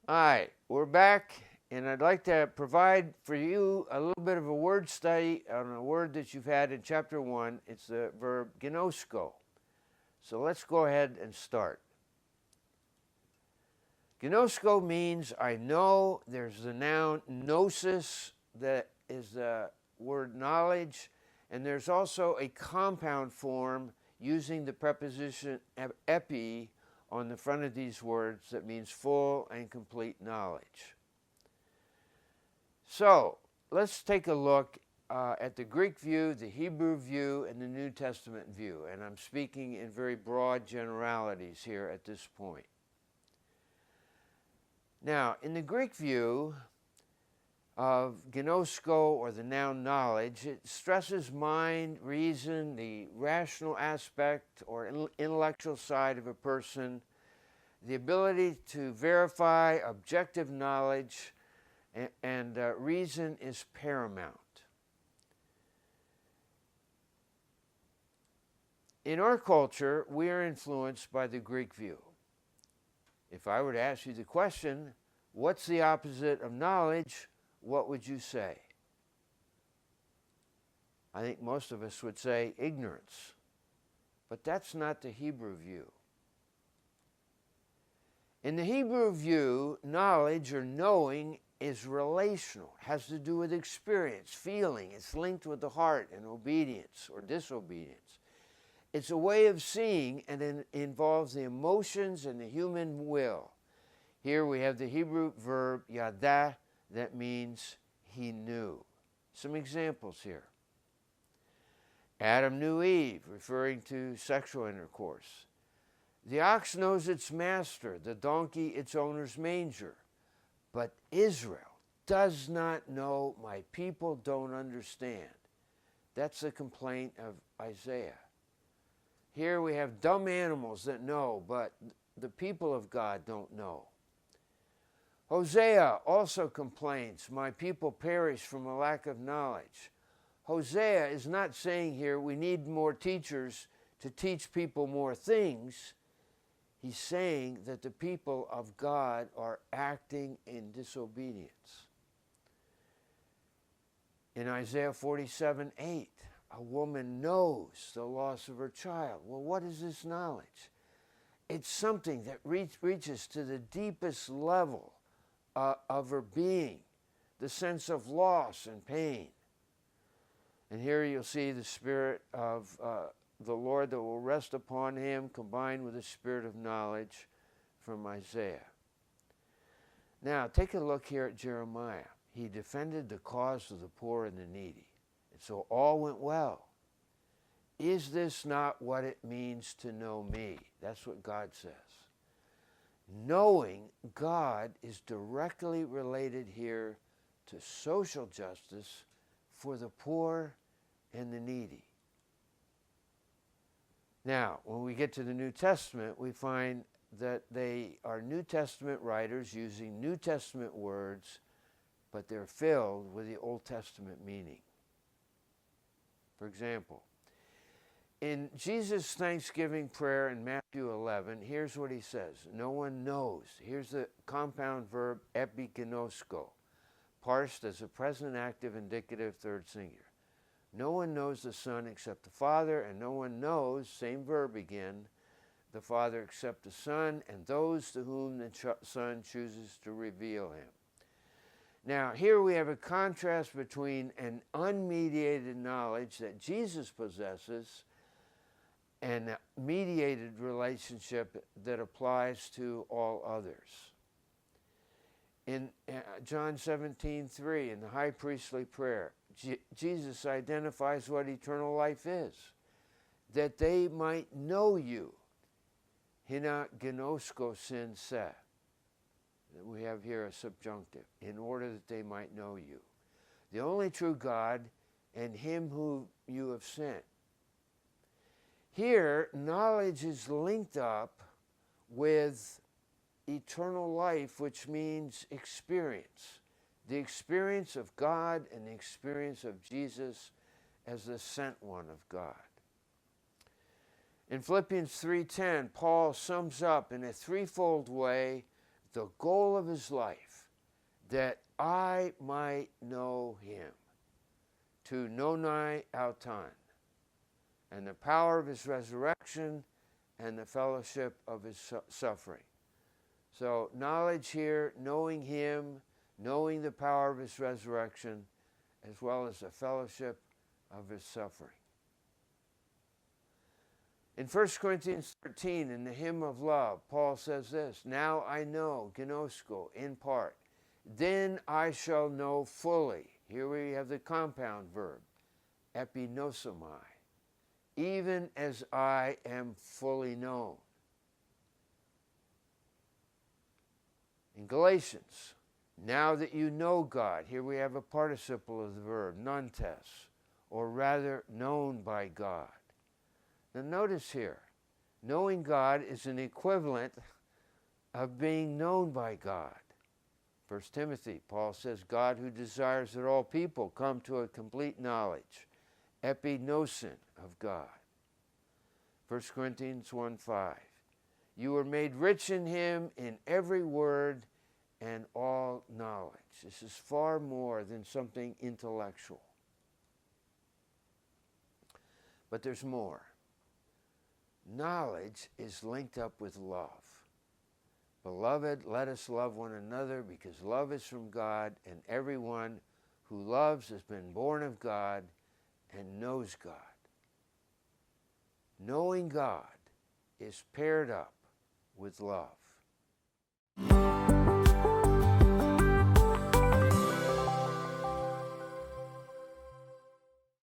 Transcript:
All right, we're back, and I'd like to provide for you a little bit of a word study on a word that you've had in chapter 1. It's the verb gnosko. So let's go ahead and start. Gnosko means I know. There's the noun gnosis, that is the word knowledge, and there's also a compound form using the preposition epi on the front of these words that means full and complete knowledge. So let's take a look at the Greek view, the Hebrew view, and the New Testament view. And I'm speaking in very broad generalities here at this point. Now, in the Greek view of gnosko, or the noun knowledge, it stresses mind, reason, the rational aspect or intellectual side of a person, the ability to verify objective knowledge, and reason is paramount. In our culture, we are influenced by the Greek view. If I were to ask you the question, what's the opposite of knowledge, what would you say? I think most of us would say ignorance. But that's not the Hebrew view. In the Hebrew view, knowledge or knowing is relational, has to do with experience, feeling. It's linked with the heart and obedience or disobedience. It's a way of seeing, and it involves the emotions and the human will. Here we have the Hebrew verb yada, that means he knew. Some examples here. Adam knew Eve, referring to sexual intercourse. The ox knows its master, the donkey its owner's manger. But Israel does not know, my people don't understand. That's the complaint of Isaiah. Here we have dumb animals that know, but the people of God don't know. Hosea also complains, my people perish from a lack of knowledge. Hosea is not saying here we need more teachers to teach people more things. He's saying that the people of God are acting in disobedience. In Isaiah 47:8, a woman knows the loss of her child. Well, what is this knowledge? It's something that reaches to the deepest level of her being, the sense of loss and pain. And here you'll see the Spirit of the Lord that will rest upon him, combined with the spirit of knowledge from Isaiah. Now, take a look here at Jeremiah. He defended the cause of the poor and the needy. And so all went well. Is this not what it means to know me? That's what God says. Knowing God is directly related here to social justice for the poor and the needy. Now, when we get to the New Testament, we find that they are New Testament writers using New Testament words, but they're filled with the Old Testament meaning. For example, in Jesus' Thanksgiving prayer in Matthew 11, here's what he says. No one knows. Here's the compound verb epiginosko, parsed as a present active indicative third singular. No one knows the Son except the Father, and no one knows, same verb again, the Father except the Son, and those to whom the Son chooses to reveal him. Now, here we have a contrast between an unmediated knowledge that Jesus possesses and a mediated relationship that applies to all others. In John 17:3, in the high priestly prayer, Jesus identifies what eternal life is, that they might know you. Hina gnosko sin se. We have here a subjunctive, in order that they might know you, the only true God, and him who you have sent. Here, knowledge is linked up with eternal life, which means experience. The experience of God and the experience of Jesus as the sent one of God. In Philippians 3:10, Paul sums up in a threefold way the goal of his life, that I might know him, to nonai auton, and the power of his resurrection and the fellowship of his suffering. So knowledge here, knowing him, knowing the power of his resurrection, as well as the fellowship of his suffering. In 1 Corinthians 13, in the hymn of love, Paul says this, now I know, gnosko, in part, then I shall know fully. Here we have the compound verb, epinosomai, even as I am fully known. In Galatians, now that you know God, here we have a participle of the verb, nontes, or rather known by God. Now notice here, knowing God is an equivalent of being known by God. 1 Timothy, Paul says, God who desires that all people come to a complete knowledge, epinosin of God. 1 Corinthians 1:5, you were made rich in him in every word and all knowledge. This is far more than something intellectual. But there's more. Knowledge is linked up with love. Beloved, let us love one another, because love is from God, and everyone who loves has been born of God and knows God. Knowing God is paired up with love.